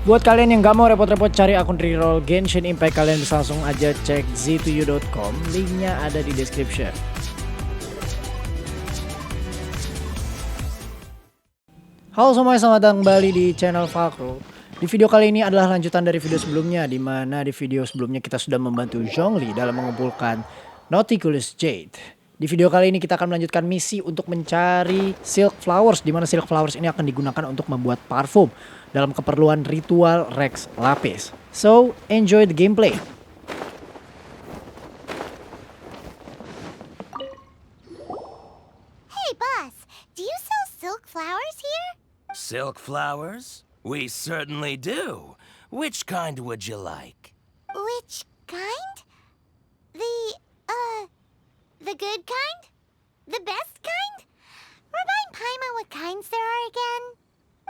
Buat kalian yang gak mau repot-repot cari akun reroll Genshin Impact, kalian bisa langsung aja cek z2u.com, linknya ada di description. Halo semuanya, selamat datang kembali di channel Falkro. Di video kali ini adalah lanjutan dari video sebelumnya, di mana di video sebelumnya kita sudah membantu Zhongli dalam mengumpulkan Nautilus Jade. Di video kali ini kita akan melanjutkan misi untuk mencari Silk Flowers, di mana Silk Flowers ini akan digunakan untuk membuat parfum dalam keperluan ritual Rex Lapis. So, enjoy the gameplay. Hey boss, do you sell silk flowers here? Silk flowers? We certainly do. Which kind would you like? Which kind? The good kind? The best kind? Remind Paimon what kinds there are again?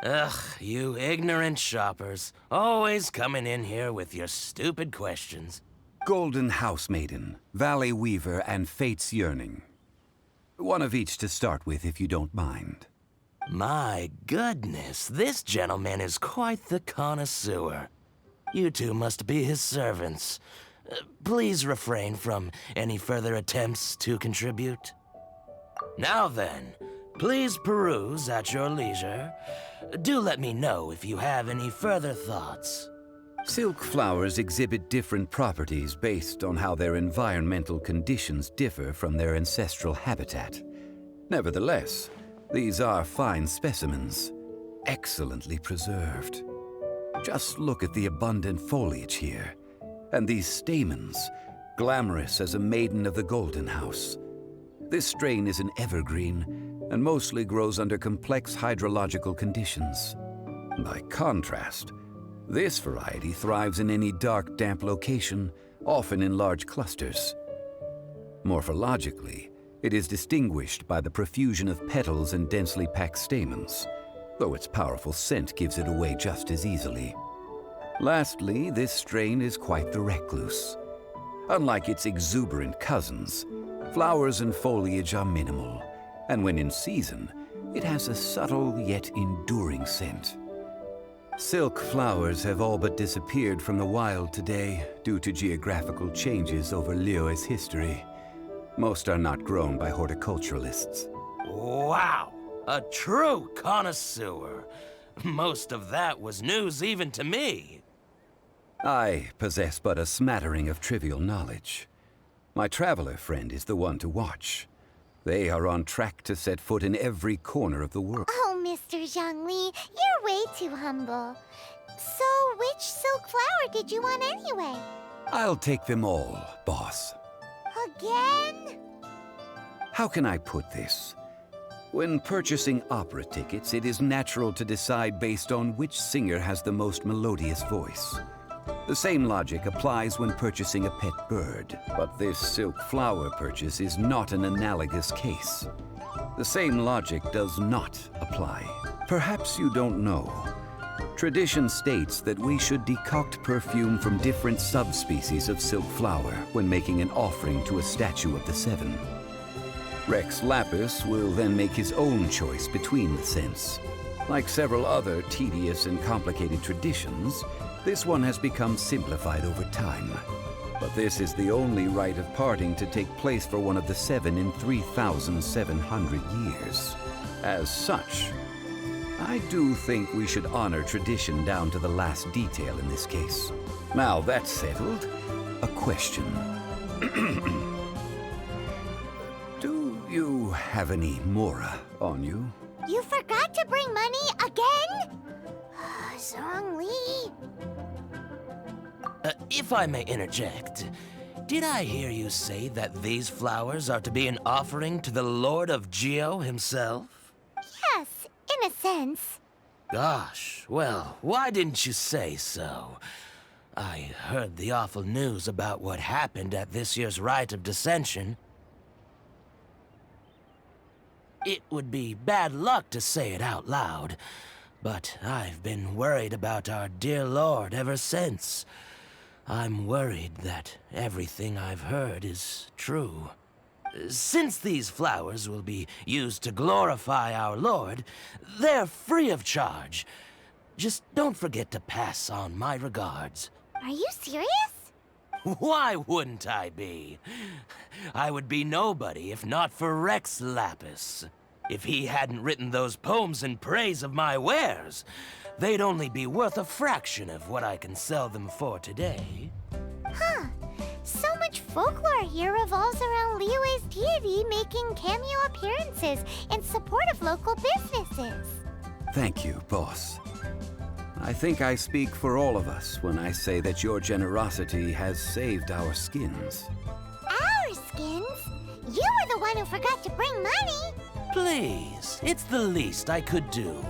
Ugh, you ignorant shoppers. Always coming in here with your stupid questions. Golden Housemaiden, Valley Weaver, and Fate's Yearning. One of each to start with, if you don't mind. My goodness, this gentleman is quite the connoisseur. You two must be his servants. Please refrain from any further attempts to contribute. Now then, please peruse at your leisure. Do let me know if you have any further thoughts. Silk flowers exhibit different properties based on how their environmental conditions differ from their ancestral habitat. Nevertheless, these are fine specimens, excellently preserved. Just look at the abundant foliage here, and these stamens, glamorous as a maiden of the Golden House. This strain is an evergreen, and mostly grows under complex hydrological conditions. By contrast, this variety thrives in any dark, damp location, often in large clusters. Morphologically, it is distinguished by the profusion of petals and densely packed stamens, though its powerful scent gives it away just as easily. Lastly, this strain is quite the recluse. Unlike its exuberant cousins, flowers and foliage are minimal, and when in season, it has a subtle yet enduring scent. Silk flowers have all but disappeared from the wild today due to geographical changes over Liyue's history. Most are not grown by horticulturalists. Wow, a true connoisseur. Most of that was news even to me. I possess but a smattering of trivial knowledge. My traveler friend is the one to watch. They are on track to set foot in every corner of the world. Oh, Mr. Zhongli, you're way too humble. So, which silk flower did you want anyway? I'll take them all, boss. Again? How can I put this? When purchasing opera tickets, it is natural to decide based on which singer has the most melodious voice. The same logic applies when purchasing a pet bird, but this silk flower purchase is not an analogous case. The same logic does not apply. Perhaps you don't know. Tradition states that we should decoct perfume from different subspecies of silk flower when making an offering to a statue of the seven. Rex Lapis will then make his own choice between the scents. Like several other tedious and complicated traditions, this one has become simplified over time. But this is the only rite of parting to take place for one of the seven in 3,700 years. As such, I do think we should honor tradition down to the last detail in this case. Now that's settled, a question. Do you have any Mora on you? You forgot to bring money again? Zhongli. If I may interject, did I hear you say that these flowers are to be an offering to the Lord of Geo himself? Yes, in a sense. Gosh, well, why didn't you say so? I heard the awful news about what happened at this year's Rite of Dissension. It would be bad luck to say it out loud, but I've been worried about our dear Lord ever since. I'm worried that everything I've heard is true. Since these flowers will be used to glorify our Lord, they're free of charge. Just don't forget to pass on my regards. Are you serious? Why wouldn't I be? I would be nobody if not for Rex Lapis. If he hadn't written those poems in praise of my wares, they'd only be worth a fraction of what I can sell them for today. Huh. So much folklore here revolves around Liyue's deity making cameo appearances in support of local businesses. Thank you, boss. I think I speak for all of us when I say that your generosity has saved our skins. Our skins? You were the one who forgot to bring money. Please, it's the least I could do.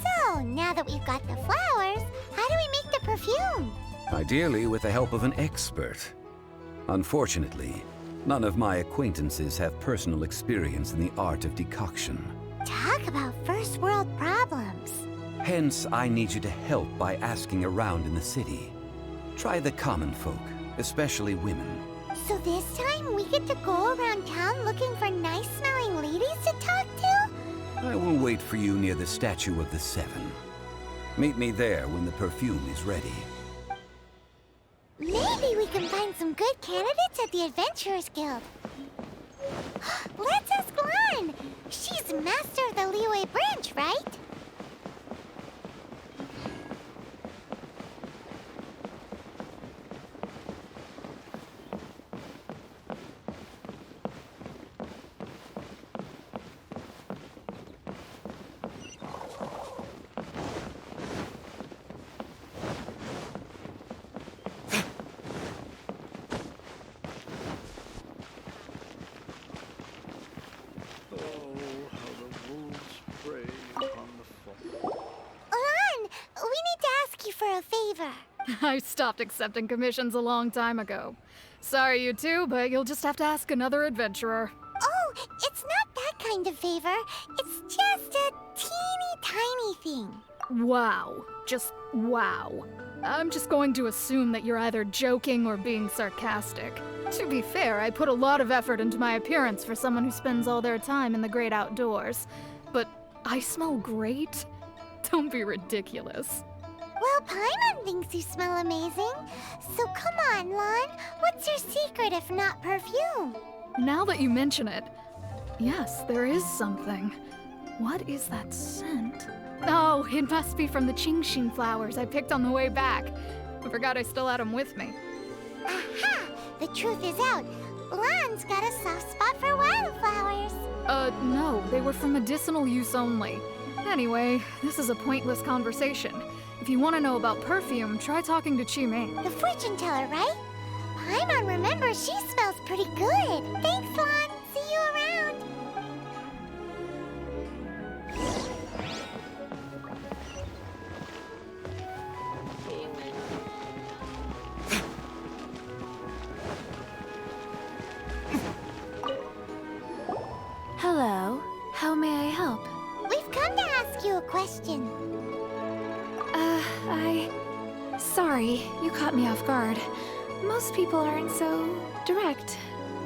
So, now that we've got the flowers, how do we make the perfume? Ideally with the help of an expert. Unfortunately, none of my acquaintances have personal experience in the art of decoction. Talk about first world problems. Hence, I need you to help by asking around in the city. Try the common folk, especially women. So this time we get to go around town looking for nice-smelling ladies to talk to? I will wait for you near the Statue of the Seven. Meet me there when the perfume is ready. Maybe we can find some good candidates at the Adventurers Guild. Let's ask Lan! She's master of the Liyue branch, right? Lan, we need to ask you for a favor. I stopped accepting commissions a long time ago. Sorry, you two, but you'll just have to ask another adventurer. Oh, it's not that kind of favor. It's just a teeny tiny thing. Wow. Just wow. I'm just going to assume that you're either joking or being sarcastic. To be fair, I put a lot of effort into my appearance for someone who spends all their time in the great outdoors. But I smell great? Don't be ridiculous. Well, Paimon thinks you smell amazing. So come on, Lan. What's your secret if not perfume? Now that you mention it, yes, there is something. What is that scent? Oh, it must be from the Genshin flowers I picked on the way back. I forgot I still had them with me. Aha! The truth is out. Lan's got a soft spot for wildflowers. No, they were for medicinal use only. Anyway, this is a pointless conversation. If you want to know about perfume, try talking to Qiming. The fortune teller, right? Paimon remembers she smells pretty good. Thanks, Lan. See you around. Hello. How may I help? We've come to ask you a question. Sorry, you caught me off guard. Most people aren't so direct.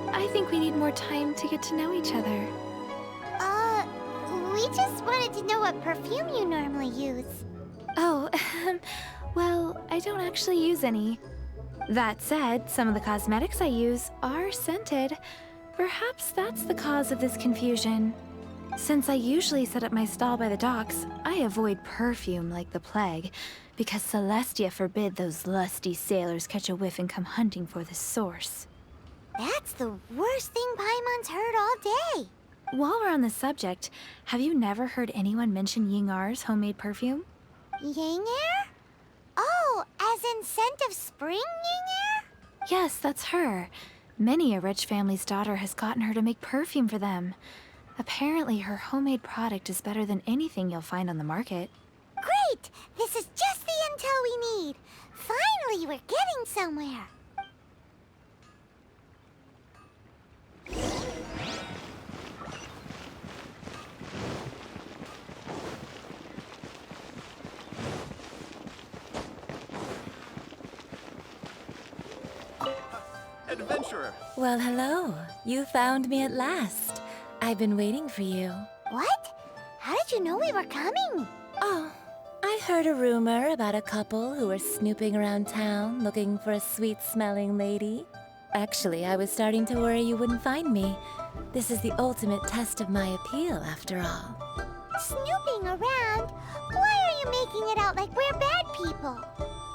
I think we need more time to get to know each other. We just wanted to know what perfume you normally use. Oh, well, I don't actually use any. That said, some of the cosmetics I use are scented. Perhaps that's the cause of this confusion. Since I usually set up my stall by the docks, I avoid perfume like the plague, because Celestia forbid those lusty sailors catch a whiff and come hunting for the source. That's the worst thing Paimon's heard all day. While we're on the subject, have you never heard anyone mention Yingar's homemade perfume? Yingar? Oh, as in scent of spring, Yingar? Yes, that's her. Many a rich family's daughter has gotten her to make perfume for them. Apparently, her homemade product is better than anything you'll find on the market. Great! This is just the intel we need. Finally, we're getting somewhere. Adventurer! Well, hello. You found me at last. I've been waiting for you. What? did you know we were coming? Oh, I heard a rumor about a couple who were snooping around town looking for a sweet-smelling lady. Actually, I was starting to worry you wouldn't find me. This is the ultimate test of my appeal, after all. Snooping around? Why are you making it out like we're bad people?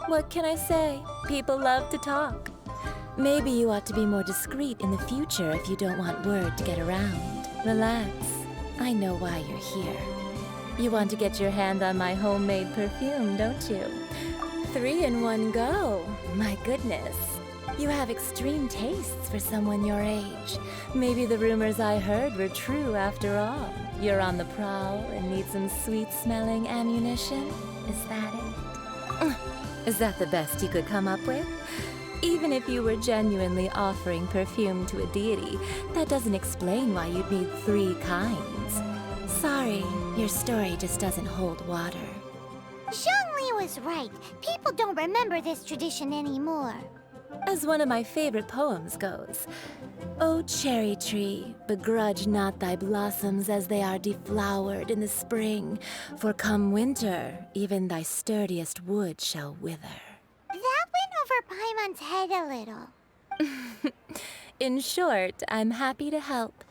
What can I say? People love to talk. Maybe you ought to be more discreet in the future if you don't want word to get around. Relax. I know why you're here. You want to get your hand on my homemade perfume, don't you? 3 in one go. My goodness. You have extreme tastes for someone your age. Maybe the rumors I heard were true after all. You're on the prowl and need some sweet-smelling ammunition? Is that it? Is that the best you could come up with? Even if you were genuinely offering perfume to a deity, that doesn't explain why you'd need 3 kinds. Sorry, your story just doesn't hold water. Zhongli was right. People don't remember this tradition anymore. As one of my favorite poems goes, "O cherry tree, begrudge not thy blossoms as they are deflowered in the spring, for come winter, even thy sturdiest wood shall wither." That went over Paimon's head a little. In short, I'm happy to help.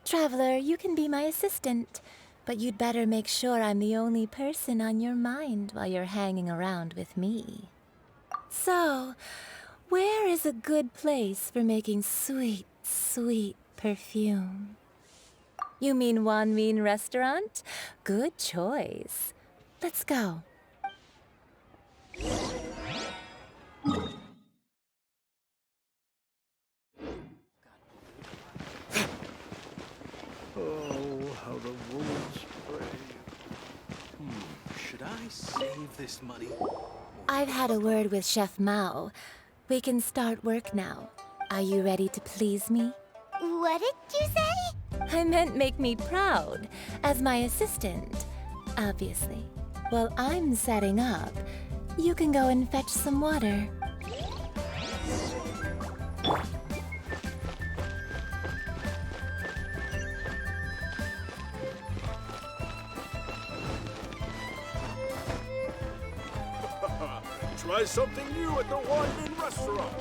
Traveler, you can be my assistant, but you'd better make sure I'm the only person on your mind while you're hanging around with me. So, where is a good place for making sweet, sweet perfume? You mean Wanmin Restaurant? Good choice. Let's go. Oh, how the wolves bray. Should I save this money? I've had a word with Chef Mao. We can start work now. Are you ready to please me? What did you say? I meant make me proud, as my assistant. Obviously. While I'm setting up, you can go and fetch some water. Try something new at the Wine Restaurant.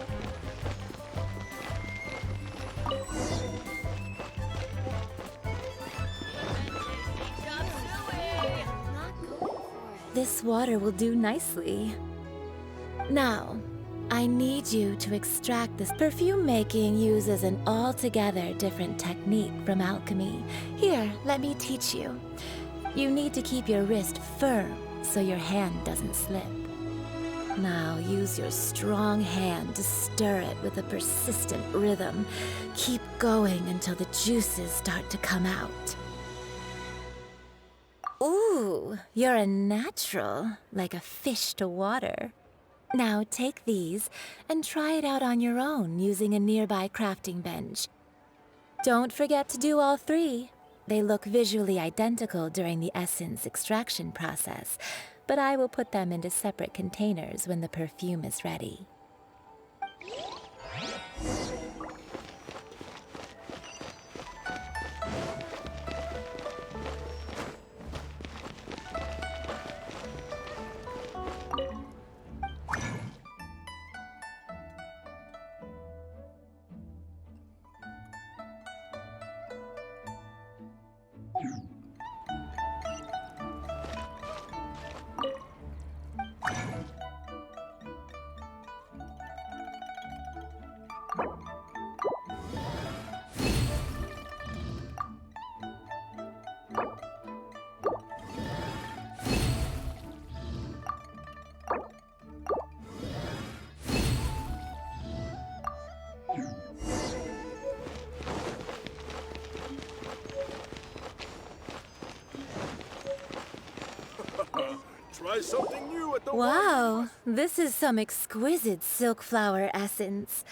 This water will do nicely. Now, I need you to extract this. Perfume making uses an altogether different technique from alchemy. Here, let me teach you. You need to keep your wrist firm so your hand doesn't slip. Now use your strong hand to stir it with a persistent rhythm. Keep going until the juices start to come out. Ooh, you're a natural, like a fish to water. Now take these and try it out on your own using a nearby crafting bench. Don't forget to do all 3. They look visually identical during the essence extraction process, but I will put them into separate containers when the perfume is ready. Try something new at the Wow, this is some exquisite silk flower essence.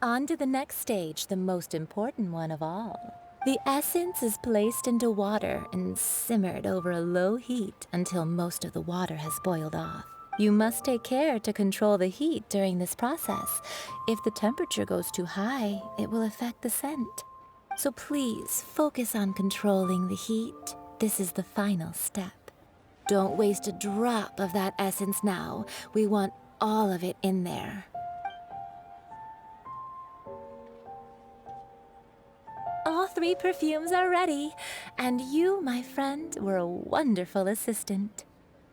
On to the next stage, the most important one of all. The essence is placed into water and simmered over a low heat until most of the water has boiled off. You must take care to control the heat during this process. If the temperature goes too high, it will affect the scent. So please focus on controlling the heat. This is the final step. Don't waste a drop of that essence now. We want all of it in there. All 3 perfumes are ready, and you, my friend, were a wonderful assistant.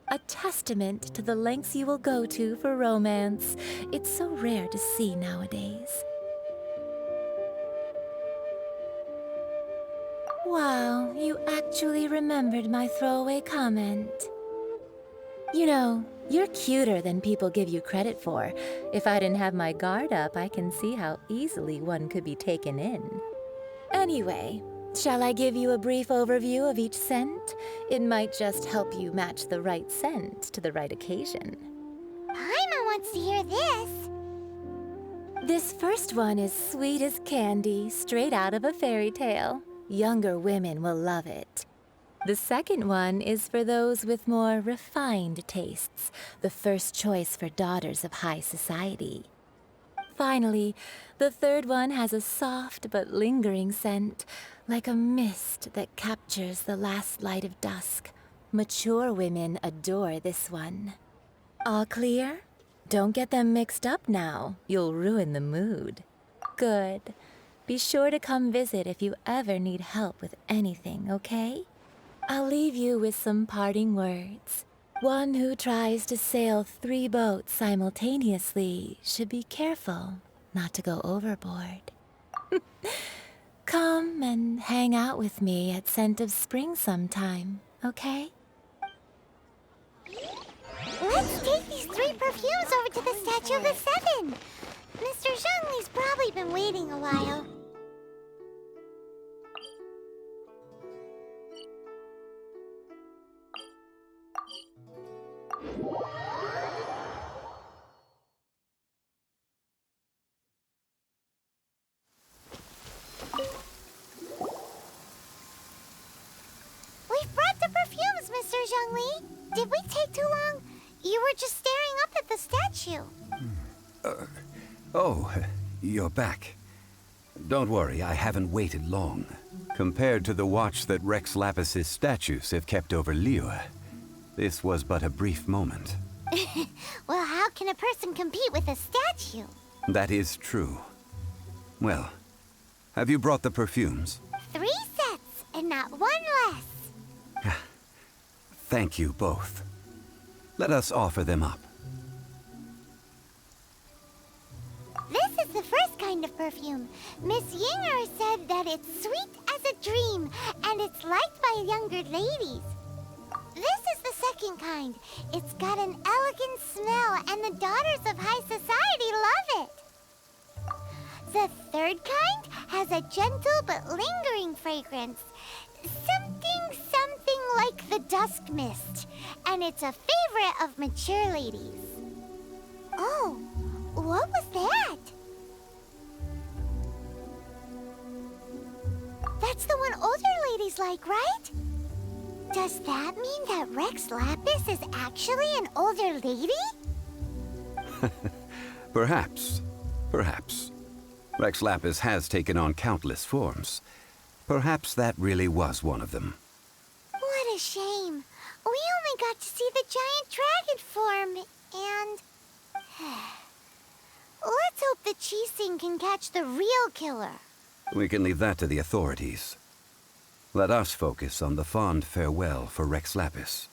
A testament to the lengths you will go to for romance. It's so rare to see nowadays. Wow, you actually remembered my throwaway comment. You know, you're cuter than people give you credit for. If I didn't have my guard up, I can see how easily one could be taken in. Anyway, shall I give you a brief overview of each scent? It might just help you match the right scent to the right occasion. Paimon wants to hear this. This first one is sweet as candy, straight out of a fairy tale. Younger women will love it. The second one is for those with more refined tastes, the first choice for daughters of high society. Finally, the third one has a soft but lingering scent, like a mist that captures the last light of dusk. Mature women adore this one. All clear? Don't get them mixed up now. You'll ruin the mood. Good. Be sure to come visit if you ever need help with anything, okay? I'll leave you with some parting words. One who tries to sail 3 boats simultaneously should be careful not to go overboard. Come and hang out with me at Scent of Spring sometime, okay? Let's take these 3 perfumes over to the Statue of the Seven. Mr. Zhongli's probably been waiting a while. We've brought the perfumes, Mr. Zhongli. Did we take too long? You were just staring up at the statue. Oh, you're back. Don't worry, I haven't waited long. Compared to the watch that Rex Lapis's statues have kept over Liyue, this was but a brief moment. Well, how can a person compete with a statue? That is true. Well, have you brought the perfumes? 3 sets, and not 1 less. Thank you both. Let us offer them up. This is the first kind of perfume. Miss Yinger said that it's sweet as a dream, and it's liked by younger ladies. This is the second kind. It's got an elegant smell, and the daughters of high society love it. The third kind has a gentle but lingering fragrance. Something like the dusk mist, and it's a favorite of mature ladies. Oh, what was that? That's the one older ladies like, right? Does that mean that Rex Lapis is actually an older lady? Perhaps. Rex Lapis has taken on countless forms. Perhaps that really was one of them. What a shame. We only got to see the giant dragon form, and... Let's hope the Qixing can catch the real killer. We can leave that to the authorities. Let us focus on the fond farewell for Rex Lapis.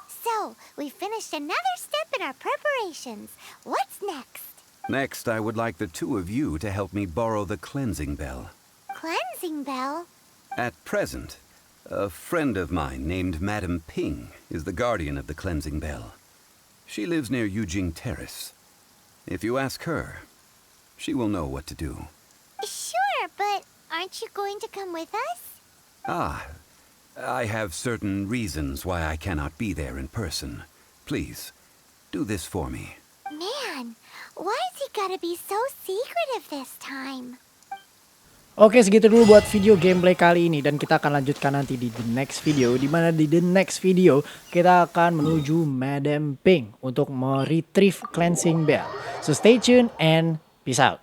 So, we finished another step in our preparations. What's next? Next, I would like the 2 of you to help me borrow the cleansing bell. Cleansing bell? At present, a friend of mine named Madame Ping is the guardian of the cleansing bell. She lives near Yujing Terrace. If you ask her, she will know what to do. Sure, but aren't you going to come with us? Ah, I have certain reasons why I cannot be there in person. Please, do this for me. Man, why is he gotta be so secretive this time? Oke, segitu dulu buat video gameplay kali ini, dan kita akan lanjutkan nanti di the next video, dimana di the next video kita akan menuju Madame Ping untuk meretrieve cleansing bell. So stay tuned and peace out.